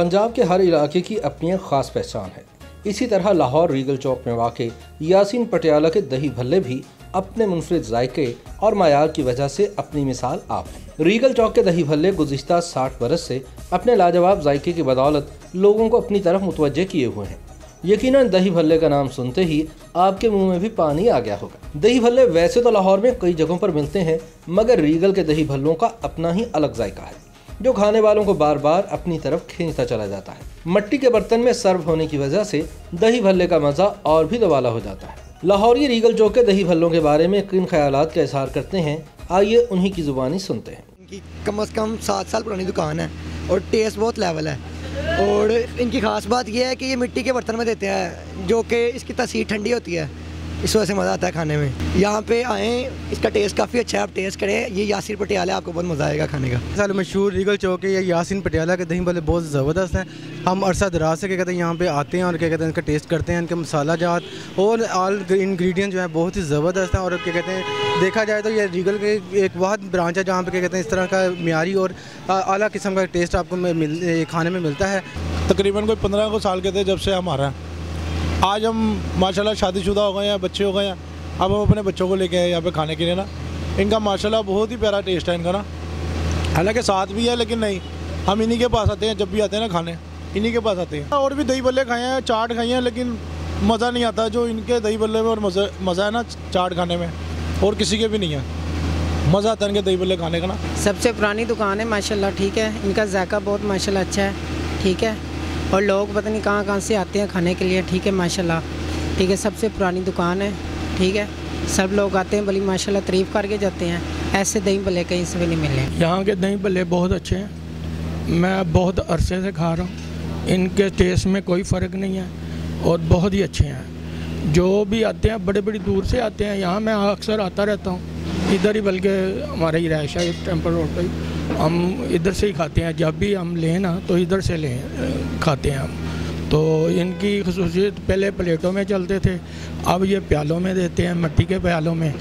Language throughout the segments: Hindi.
पंजाब के हर इलाके की अपनी एक खास पहचान है। इसी तरह लाहौर रीगल चौक में वाक़े यासीन पटियाला के दही भल्ले भी अपने मुनफरिद जायके और मायार की वजह से अपनी मिसाल आप हैं। रीगल चौक के दही भल्ले गुज़िश्ता 60 बरस से अपने लाजवाब जायके की बदौलत लोगों को अपनी तरफ मुतवज्जे किए हुए हैं। यकीनन दही भल्ले का नाम सुनते ही आपके मुंह में भी पानी आ गया होगा। दही भल्ले वैसे तो लाहौर में कई जगहों पर मिलते हैं, मगर रीगल के दही भल्लों का अपना ही अलग जायका है जो खाने वालों को बार बार अपनी तरफ खींचता चला जाता है। मट्टी के बर्तन में सर्व होने की वजह से दही भल्ले का मजा और भी दुबाला हो जाता है। लाहौरी रीगल चौक के दही भल्लों के बारे में किन ख्यालात का इजहार करते हैं, आइए उन्हीं की जुबानी सुनते हैं। इनकी कम से कम 7 साल पुरानी दुकान है और टेस्ट बहुत लेवल है। और इनकी खास बात यह है कि ये मिट्टी के बर्तन में देते हैं, जो कि इसकी तासीर ठंडी होती है, इस वजह से मज़ा आता है खाने में। यहाँ पे आएँ, इसका टेस्ट काफ़ी अच्छा है, आप टेस्ट करें। ये यासीन पटियाला, आपको बहुत मज़ा आएगा खाने का। साल मशहूर रीगल चौक है, ये यासीन पटियाला के दही भल्ले बहुत ज़बरदस्त हैं। हम अरसा दराज से क्या कहते हैं यहाँ पे आते हैं और क्या कहते हैं इनका टेस्ट करते हैं। इनके मसाला जात और ऑल इंग्रेडिएंट जो है बहुत ही ज़बरदस्त हैं। और क्या कहते हैं देखा जाए तो ये रीगल के एक बहुत ब्रांच है जहाँ पे क्या कहते हैं इस तरह का मियारी और आला किस्म का टेस्ट आपको खाने में मिलता है। तकरीबन कोई 15 साल के थे जब से हमारा, आज हम माशाल्लाह शादीशुदा हो गए हैं, बच्चे हो गए हैं। अब हम अपने बच्चों को लेके आए यहाँ पे खाने के लिए ना। इनका माशाल्लाह बहुत ही प्यारा टेस्ट है इनका ना, हालांकि साथ भी है लेकिन नहीं, हम इन्हीं के पास आते हैं जब भी आते हैं ना खाने, इन्हीं के पास आते हैं। और भी दही भल्ले खाए हैं, चाट खाई हैं, लेकिन मज़ा नहीं आता जो इनके दही भल्ले में और मज़ा है ना चाट खाने में, और किसी के भी नहीं है। मज़ा आता है इनके दही भल्ले खाने का ना। सबसे पुरानी दुकान है माशाल्लाह, ठीक है। इनका जायका बहुत माशाल्लाह अच्छा है, ठीक है। और लोग पता नहीं कहाँ से आते हैं खाने के लिए, ठीक है माशाल्लाह, ठीक है। सबसे पुरानी दुकान है, ठीक है। सब लोग आते हैं, बड़ी माशाल्लाह तारीफ़ करके जाते हैं। ऐसे दही भल्ले कहीं से भी नहीं मिले। यहाँ के दही भल्ले बहुत अच्छे हैं, मैं बहुत अरसे से खा रहा हूँ। इनके टेस्ट में कोई फ़र्क नहीं है और बहुत ही अच्छे हैं। जो भी आते हैं बड़े बड़ी दूर से आते हैं यहाँ, मैं अक्सर आता रहता हूँ इधर ही, बल्कि हमारी रिहाइश है टेम्पल रोड पर ही, हम इधर से ही खाते हैं। जब भी हम लें ना तो इधर से खाते हैं हम। तो इनकी ख़ुसूसियत पहले प्लेटों में चलते थे, अब ये प्यालों में देते हैं, मिट्टी के प्यालों में,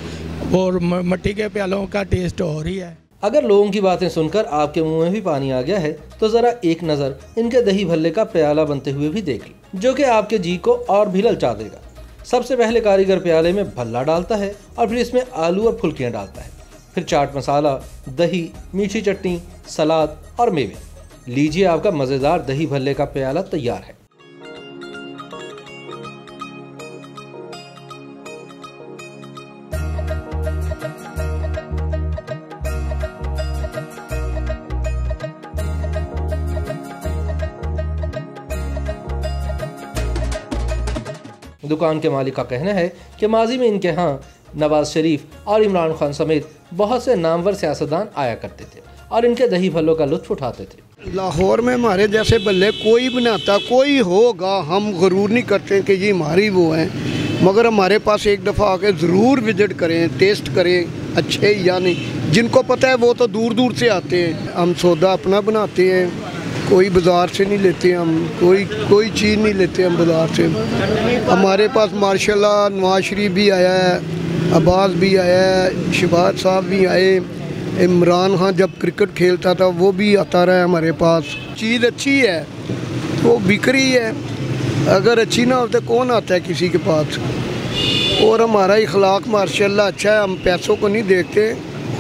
और मिट्टी के प्यालों का टेस्ट और ही है। अगर लोगों की बातें सुनकर आपके मुंह में भी पानी आ गया है तो ज़रा एक नज़र इनके दही भल्ले का प्याला बनते हुए भी देख ली, जो कि आपके जी को और भी ललचा देगा। सबसे पहले कारीगर प्याले में भल्ला डालता है और फिर इसमें आलू और फुल्कियाँ डालता है, फिर चाट मसाला, दही, मीठी चटनी, सलाद और मेवे। लीजिए, आपका मज़ेदार दही भल्ले का प्याला तैयार है। दुकान के मालिक का कहना है कि माजी में इनके यहाँ नवाज शरीफ और इमरान खान समेत बहुत से नामवर सियासतदान आया करते थे और इनके दही भल्लों का लुत्फ उठाते थे। लाहौर में हमारे जैसे भल्ले कोई बनाता, कोई होगा, हम गरूर नहीं करते कि ये हमारी वो हैं, मगर हमारे पास एक दफ़ा आके ज़रूर विजिट करें, टेस्ट करें अच्छे या नहीं। जिनको पता है वो तो दूर दूर से आते हैं। हम सौदा अपना बनाते हैं, कोई बाज़ार से नहीं लेते, हम कोई चीज़ नहीं लेते हम बाज़ार से। हमारे पास माशाल्लाह नवाज शरीफ भी आया है, अब्बास भी आया है, शहबाज साहब भी आए, इमरान खान जब क्रिकेट खेलता था वो भी आता रहा है हमारे पास। चीज़ अच्छी है तो बिक रही है, अगर अच्छी ना हो तो कौन आता है किसी के पास। और हमारा इखलाक माशाल्लाह अच्छा है, हम पैसों को नहीं देखते,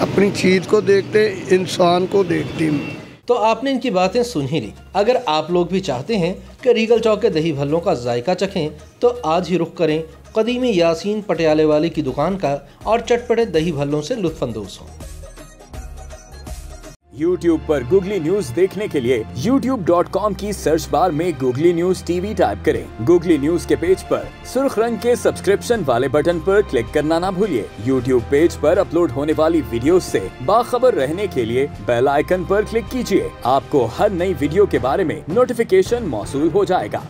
अपनी चीज़ को देखते, इंसान को देखते हैं। तो आपने इनकी बातें सुन ही ली। अगर आप लोग भी चाहते हैं कि रीगल चौक के दही भल्लों का जायका चखें तो आज ही रुख करें कदीमी यासीन पटियाले वाली की दुकान का और चटपटे दही भल्लों से लुत्फानंदोज हों। YouTube पर गूगली न्यूज देखने के लिए youtube.com की सर्च बार में गूगली न्यूज TV टाइप करें। गूगली न्यूज के पेज पर सुर्ख रंग के सब्सक्रिप्शन वाले बटन पर क्लिक करना ना भूलिए। YouTube पेज पर अपलोड होने वाली वीडियोस से बाखबर रहने के लिए बेल आइकन पर क्लिक कीजिए। आपको हर नई वीडियो के बारे में नोटिफिकेशन मौसूल हो जाएगा।